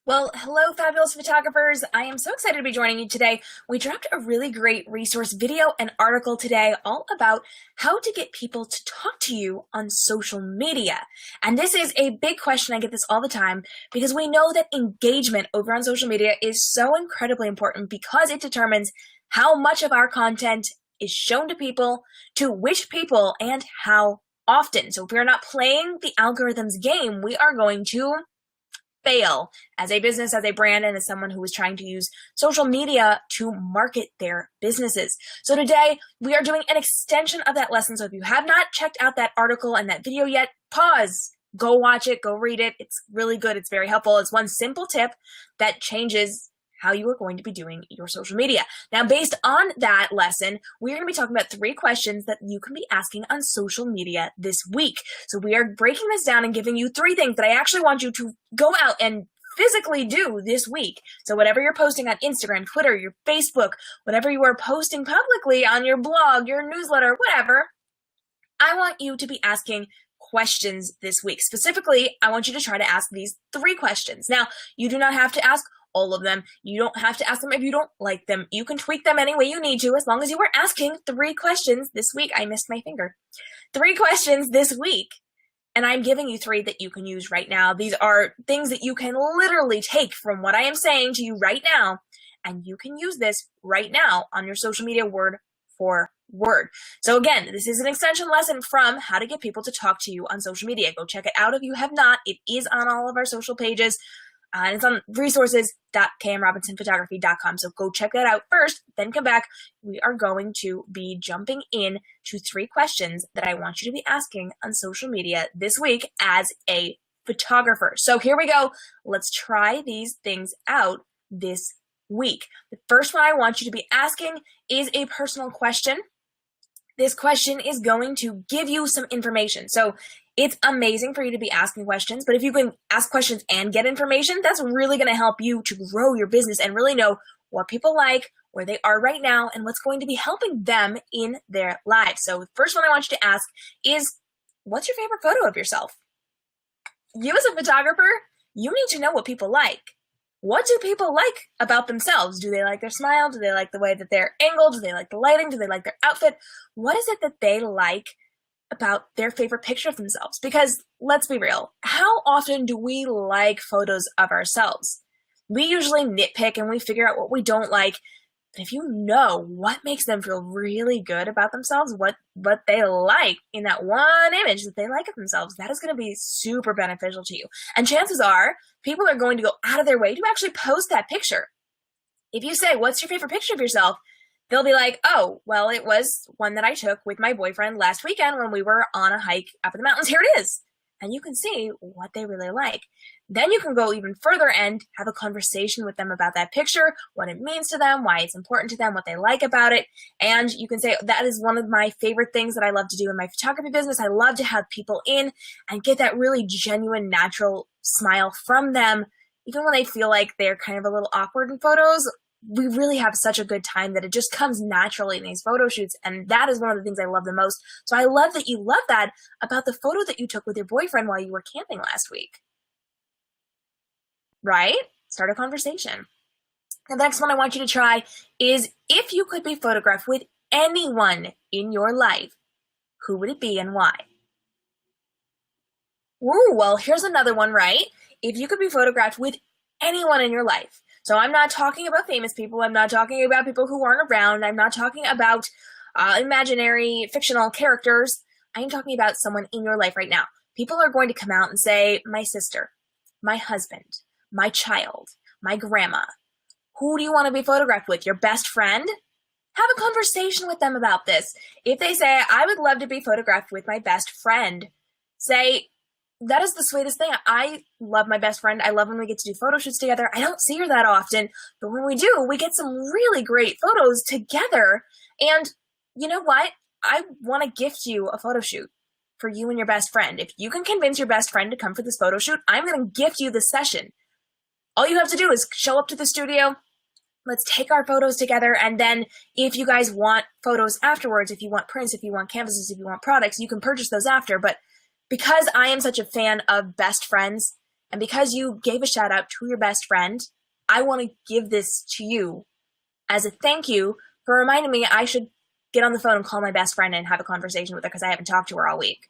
Well, hello, fabulous photographers. I am so excited to be joining you today. We dropped a really great resource video and article today all about how to get people to talk to you on social media. And this is a big question. I get this all the time because we know that engagement over on social media is so incredibly important because it determines how much of our content is shown to people, to which people, and how often. So if we are not playing the algorithm's game, we are going to fail as a business, as a brand, and as someone who is trying to use social media to market their businesses. So today we are doing an extension of that lesson. So if you have not checked out that article and that video yet, pause, go watch it, go read it. It's really good. It's very helpful. It's one simple tip that changes how you are going to be doing your social media. Now, based on that lesson, we're going to be talking about 3 questions that you can be asking on social media this week. So we are breaking this down and giving you 3 things that I actually want you to go out and physically do this week. So whatever you're posting on Instagram, Twitter, your Facebook, whatever you are posting publicly on your blog, your newsletter, whatever, I want you to be asking questions this week. Specifically, I want you to try to ask these 3 questions. Now, you do not have to ask all of them. You don't have to ask them if you don't like them. You can tweak them any way you need to, as long as you are asking 3 questions this week. I missed my finger. 3 questions this week. And I'm giving you 3 that you can use right now. These are things that you can literally take from what I am saying to you right now, and you can use this right now on your social media word for word. So again, this is an extension lesson from how to get people to talk to you on social media. Go check it out if you have not. It is on all of our social pages. And it's on resources.kmrobinsonphotography.com. So go check that out first, then come back. We are going to be jumping in to 3 questions that I want you to be asking on social media this week as a photographer. So here we go. Let's try these things out this week. The first one I want you to be asking is a personal question. This question is going to give you some information. So it's amazing for you to be asking questions, but if you can ask questions and get information, that's really going to help you to grow your business and really know what people like, where they are right now, and what's going to be helping them in their lives. So the first one I want you to ask is, what's your favorite photo of yourself? You as a photographer, you need to know what people like. What do people like about themselves? Do they like their smile? Do they like the way that they're angled? Do they like the lighting? Do they like their outfit? What is it that they like about their favorite picture of themselves? Because let's be real, how often do we like photos of ourselves? We usually nitpick and we figure out what we don't like. But if you know what makes them feel really good about themselves, what they like in that one image that they like of themselves, that is going to be super beneficial to you. And chances are people are going to go out of their way to actually post that picture. If you say, what's your favorite picture of yourself? They'll be like, oh, well, it was one that I took with my boyfriend last weekend when we were on a hike up in the mountains. Here it is. And you can see what they really like. Then you can go even further and have a conversation with them about that picture, what it means to them, why it's important to them, what they like about it. And you can say, that is one of my favorite things that I love to do in my photography business. I love to have people in and get that really genuine, natural smile from them, even when they feel like they're kind of a little awkward in photos. We really have such a good time that it just comes naturally in these photo shoots. And that is one of the things I love the most. So I love that you love that about the photo that you took with your boyfriend while you were camping last week. Right? Start a conversation. The next one I want you to try is, if you could be photographed with anyone in your life, who would it be and why? Ooh, well, here's another one, right? If you could be photographed with anyone in your life. So I'm not talking about famous people. I'm not talking about people who aren't around. I'm not talking about imaginary fictional characters. I am talking about someone in your life right now. People are going to come out and say, my sister, my husband, my child, my grandma. Who do you want to be photographed with? Your best friend? Have a conversation with them about this. If they say, I would love to be photographed with my best friend, say, that is the sweetest thing. I love my best friend. I love when we get to do photo shoots together. I don't see her that often, but when we do, we get some really great photos together. And you know what? I want to gift you a photo shoot for you and your best friend. If you can convince your best friend to come for this photo shoot, I'm going to gift you the session. All you have to do is show up to the studio. Let's take our photos together. And then if you guys want photos afterwards, if you want prints, if you want canvases, if you want products, you can purchase those after. But because I am such a fan of best friends, And because you gave a shout out to your best friend, I want to give this to you as a thank you for reminding me I should get on the phone and call my best friend and have a conversation with her because I haven't talked to her all week.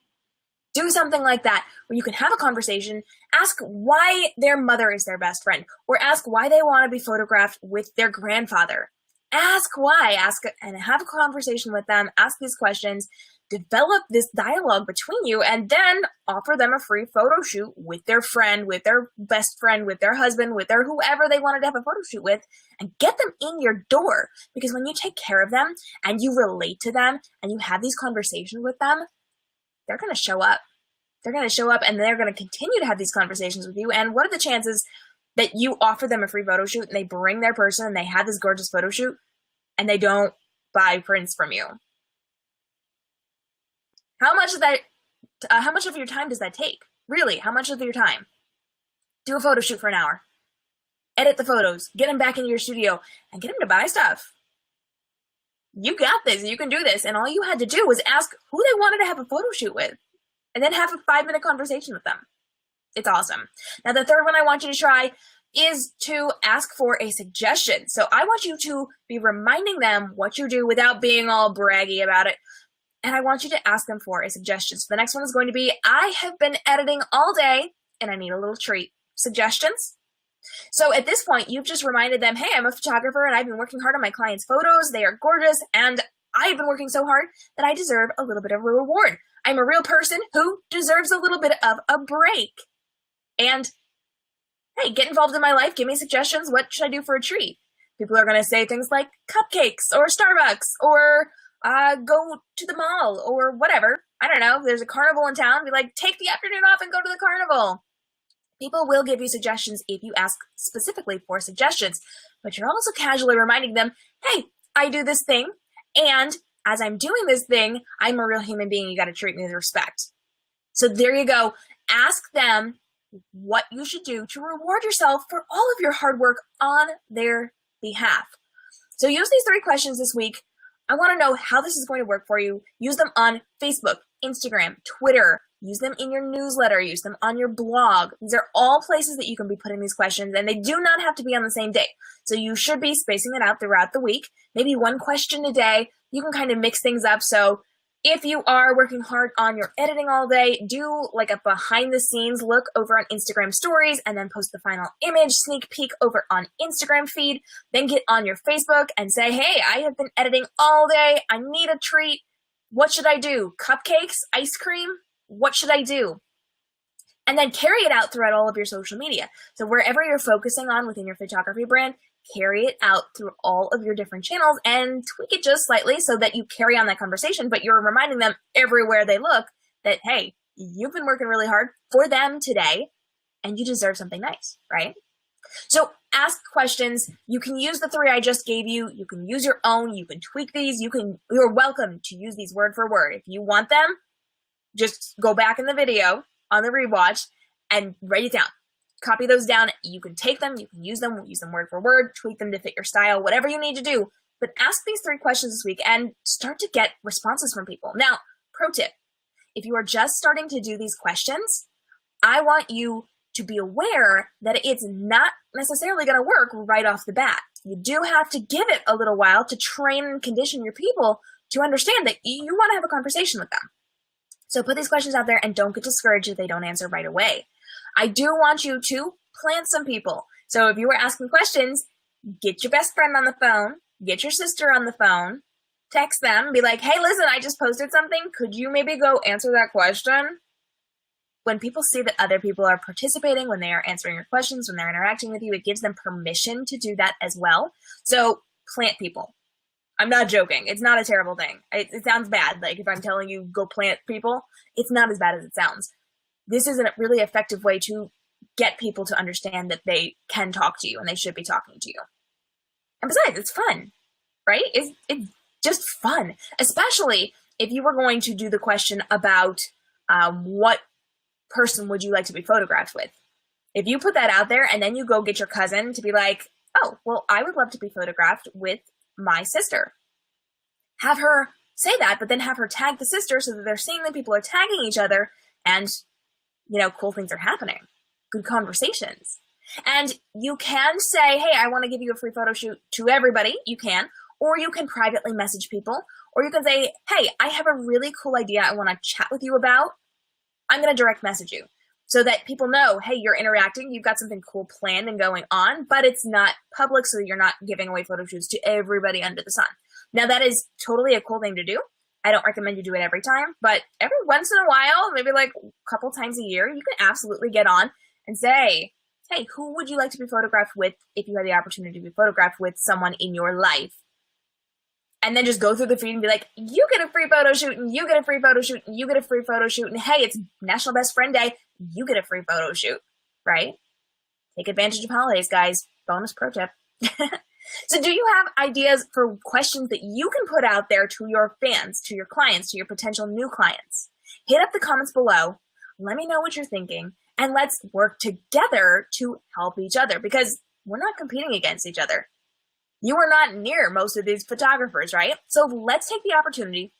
Do something like that where you can have a conversation, ask why their mother is their best friend, or ask why they want to be photographed with their grandfather. Ask why, and have a conversation with them, ask these questions, develop this dialogue between you, and then offer them a free photo shoot with their friend, with their best friend, with their husband, with their whoever they wanted to have a photo shoot with, and get them in your door. Because when you take care of them and you relate to them and you have these conversations with them, they're going to show up. They're going to show up and they're going to continue to have these conversations with you. And what are the chances that you offer them a free photo shoot and they bring their person and they have this gorgeous photo shoot and they don't buy prints from you? How much of your time does that take? Really, how much of your time? Do a photo shoot for an hour. Edit the photos. Get them back into your studio and get them to buy stuff. You got this. You can do this. And all you had to do was ask who they wanted to have a photo shoot with and then have a 5-minute conversation with them. It's awesome. Now, the third one I want you to try is to ask for a suggestion. So I want you to be reminding them what you do without being all braggy about it. And I want you to ask them for a suggestion. So the next one is going to be, I have been editing all day and I need a little treat. Suggestions? So at this point, you've just reminded them, hey, I'm a photographer and I've been working hard on my clients' photos. They are gorgeous and I've been working so hard that I deserve a little bit of a reward. I'm a real person who deserves a little bit of a break. And hey, get involved in my life. Give me suggestions. What should I do for a treat? People are going to say things like cupcakes or Starbucks or go to the mall or whatever. I don't know. If there's a carnival in town, be like, take the afternoon off and go to the carnival. People will give you suggestions if you ask specifically for suggestions, but you're also casually reminding them, hey, I do this thing, and as I'm doing this thing, I'm a real human being. You got to treat me with respect. So there you go. Ask them what you should do to reward yourself for all of your hard work on their behalf. So use these 3 questions this week. I want to know how this is going to work for you. Use them on Facebook, Instagram, Twitter. Use them in your newsletter. Use them on your blog. These are all places that you can be putting these questions, and they do not have to be on the same day. So you should be spacing it out throughout the week. Maybe 1 question a day. You can kind of mix things up. So if you are working hard on your editing all day, do like a behind the scenes look over on Instagram stories and then post the final image, sneak peek over on Instagram feed. Then get on your Facebook and say, hey, I have been editing all day. I need a treat. What should I do? Cupcakes? Ice cream? What should I do? And then carry it out throughout all of your social media. So wherever you're focusing on within your photography brand, carry it out through all of your different channels and tweak it just slightly so that you carry on that conversation, but you're reminding them everywhere they look that, hey, you've been working really hard for them today and you deserve something nice, right? So ask questions. You can use the 3 I just gave you. You can use your own. You can tweak these. You're welcome to use these word for word. If you want them, just go back in the video on the rewatch and write it down. Copy those down. You can take them, you can use them word for word, tweak them to fit your style, whatever you need to do. But ask these 3 questions this week and start to get responses from people. Now, pro tip, if you are just starting to do these questions, I want you to be aware that it's not necessarily going to work right off the bat. You do have to give it a little while to train and condition your people to understand that you want to have a conversation with them. So put these questions out there and don't get discouraged if they don't answer right away. I do want you to plant some people. So if you were asking questions, get your best friend on the phone, get your sister on the phone, text them, be like, hey, listen, I just posted something. Could you maybe go answer that question? When people see that other people are participating, when they are answering your questions, when they're interacting with you, it gives them permission to do that as well. So plant people. I'm not joking. It's not a terrible thing. It sounds bad. Like if I'm telling you go plant people, it's not as bad as it sounds. This is a really effective way to get people to understand that they can talk to you and they should be talking to you. And besides, it's fun, right? It's just fun, especially if you were going to do the question about what person would you like to be photographed with. If you put that out there and then you go get your cousin to be like, oh, well, I would love to be photographed with my sister. Have her say that, but then have her tag the sister so that they're seeing that people are tagging each other and, cool things are happening. good conversations. And you can say, hey, I want to give you a free photo shoot to everybody. You can. Or you can privately message people. Or you can say, hey, I have a really cool idea I want to chat with you about. I'm going to direct message you so that people know, hey, you're interacting. You've got something cool planned and going on, but it's not public, so you're not giving away photo shoots to everybody under the sun. Now, that is totally a cool thing to do. I don't recommend you do it every time, but every once in a while, maybe like a couple times a year, you can absolutely get on and say, hey, who would you like to be photographed with if you had the opportunity to be photographed with someone in your life? And then just go through the feed and be like, you get a free photo shoot, and you get a free photo shoot, and you get a free photo shoot, and hey, it's National Best Friend Day, you get a free photo shoot, right? Take advantage of holidays, guys. Bonus pro tip. So do you have ideas for questions that you can put out there to your fans, to your clients, to your potential new clients? Hit up the comments below. Let me know what you're thinking, and let's work together to help each other, because we're not competing against each other. You are not near most of these photographers, right? So let's take the opportunity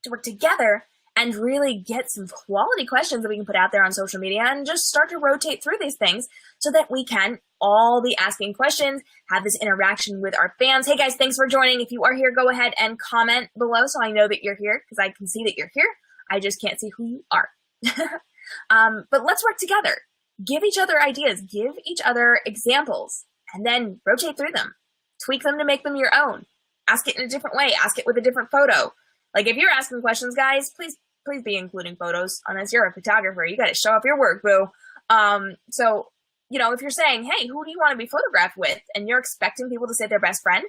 to work together and really get some quality questions that we can put out there on social media and just start to rotate through these things so that we can all be asking questions, have this interaction with our fans. Hey guys, thanks for joining. If you are here, go ahead and comment below so I know that you're here, because I can see that you're here. I just can't see who you are. But let's work together. Give each other ideas, give each other examples, and then rotate through them. Tweak them to make them your own. Ask it in a different way. Ask it with a different photo. Like if you're asking questions, guys, please be including photos unless you're a photographer. You got to show off your work, boo. So, you know, if you're saying, hey, who do you want to be photographed with? And you're expecting people to say their best friend,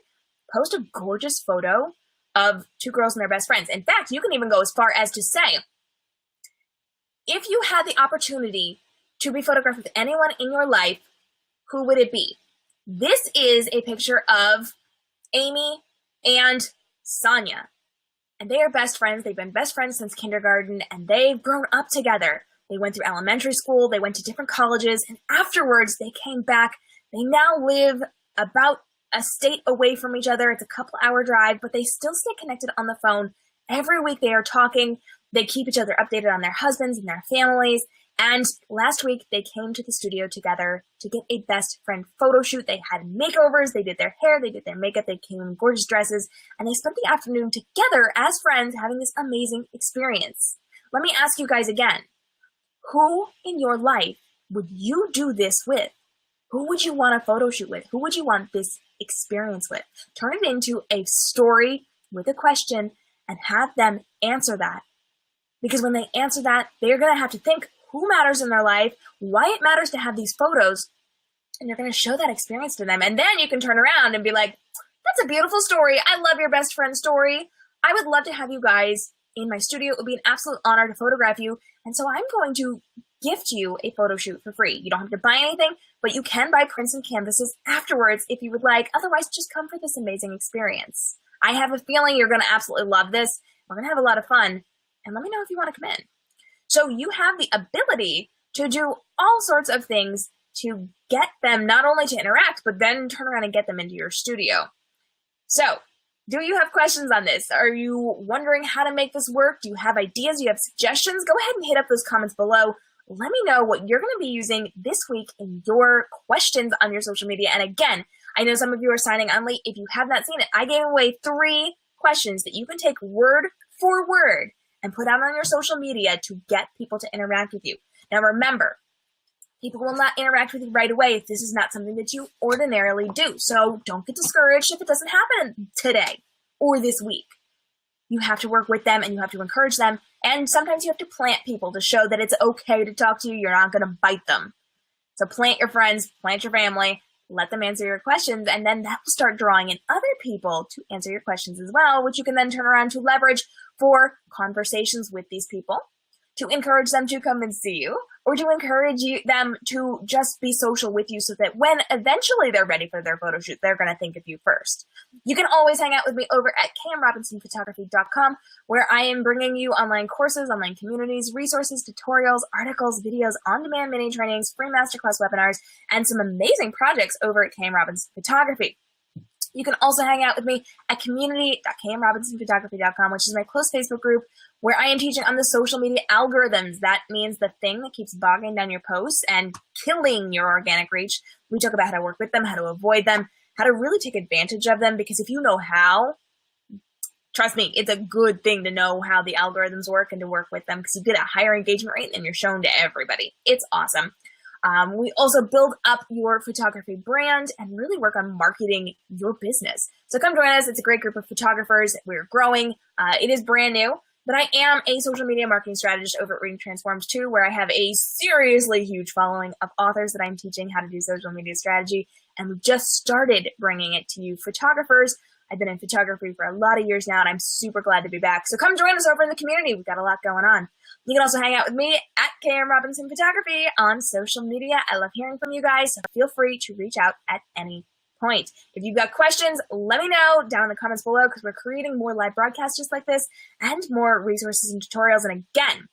post a gorgeous photo of two girls and their best friends. In fact, you can even go as far as to say, if you had the opportunity to be photographed with anyone in your life, who would it be? This is a picture of Amy and Sonia. And they are best friends. They've been best friends since kindergarten, and they've grown up together. They went through elementary school. They went to different colleges. And afterwards, they came back. They now live about a state away from each other. It's a couple-hour drive, but they still stay connected on the phone. Every week they are talking. They keep each other updated on their husbands and their families. And last week, they came to the studio together to get a best friend photo shoot. They had makeovers, they did their hair, they did their makeup, they came in gorgeous dresses, and they spent the afternoon together as friends having this amazing experience. Let me ask you guys again, who in your life would you do this with? Who would you want a photo shoot with? Who would you want this experience with? Turn it into a story with a question and have them answer that. Because when they answer that, they're going to have to think who matters in their life, why it matters to have these photos, and you're going to show that experience to them. And then you can turn around and be like, that's a beautiful story. I love your best friend story. I would love to have you guys in my studio. It would be an absolute honor to photograph you. And so I'm going to gift you a photo shoot for free. You don't have to buy anything, but you can buy prints and canvases afterwards if you would like. Otherwise, just come for this amazing experience. I have a feeling you're going to absolutely love this. We're going to have a lot of fun. And let me know if you want to come in. So you have the ability to do all sorts of things to get them not only to interact, but then turn around and get them into your studio. So, do you have questions on this? Are you wondering how to make this work? Do you have ideas? Do you have suggestions? Go ahead and hit up those comments below. Let me know what you're going to be using this week in your questions on your social media. And again, I know some of you are signing on late. If you have not seen it, I gave away 3 questions that you can take word for word and put out on your social media to get people to interact with you. Now remember, people will not interact with you right away if this is not something that you ordinarily do. So don't get discouraged if it doesn't happen today or this week. You have to work with them and you have to encourage them. And sometimes you have to plant people to show that it's okay to talk to you. You're not going to bite them. So plant your friends, plant your family, let them answer your questions, and then that will start drawing in other people to answer your questions as well, which you can then turn around to leverage for conversations with these people, to encourage them to come and see you, or to encourage them to just be social with you so that when eventually they're ready for their photo shoot, they're going to think of you first. You can always hang out with me over at camrobinsonphotography.com, where I am bringing you online courses, online communities, resources, tutorials, articles, videos, on-demand mini trainings, free masterclass webinars, and some amazing projects over at Cam Robinson Photography. You can also hang out with me at community.camrobinsonphotography.com, which is my close Facebook group where I am teaching on the social media algorithms. That means the thing that keeps bogging down your posts and killing your organic reach. We talk about how to work with them, how to avoid them, how to really take advantage of them, because if you know how, trust me, it's a good thing to know how the algorithms work and to work with them, because you get a higher engagement rate and you're shown to everybody. It's awesome. We also build up your photography brand and really work on marketing your business. So come join us. It's a great group of photographers. We're growing. It is brand new, but I am a social media marketing strategist over at Reading Transforms too, where I have a seriously huge following of authors that I'm teaching how to do social media strategy. And we've just started bringing it to you photographers. I've been in photography for a lot of years now, and I'm super glad to be back. So come join us over in the community. We've got a lot going on. You can also hang out with me at KM Robinson Photography on social media. I love hearing from you guys, so feel free to reach out at any point. If you've got questions, let me know down in the comments below, because we're creating more live broadcasts just like this and more resources and tutorials. And again,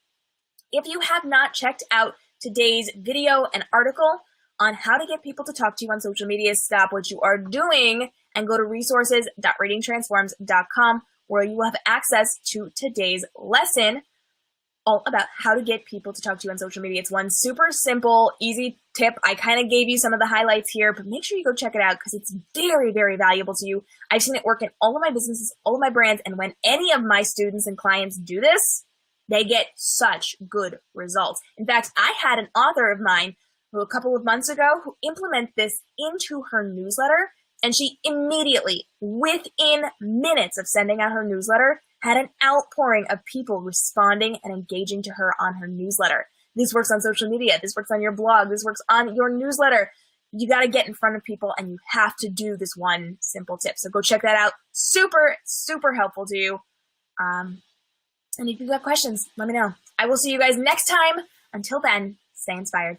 if you have not checked out today's video and article on how to get people to talk to you on social media, stop what you are doing and go to resources.readingtransforms.com, where you will have access to today's lesson all about how to get people to talk to you on social media. It's one super simple, easy tip. I kind of gave you some of the highlights here, but make sure you go check it out, because it's very, very valuable to you. I've seen it work in all of my businesses, all of my brands, and when any of my students and clients do this, they get such good results. In fact, I had an author of mine who a couple of months ago who implemented this into her newsletter, and she immediately, within minutes of sending out her newsletter, had an outpouring of people responding and engaging to her on her newsletter. This works on social media. This works on your blog. This works on your newsletter. You got to get in front of people, and you have to do this one simple tip. So go check that out. Super, super helpful to you. And if you've got questions, let me know. I will see you guys next time. Until then, stay inspired.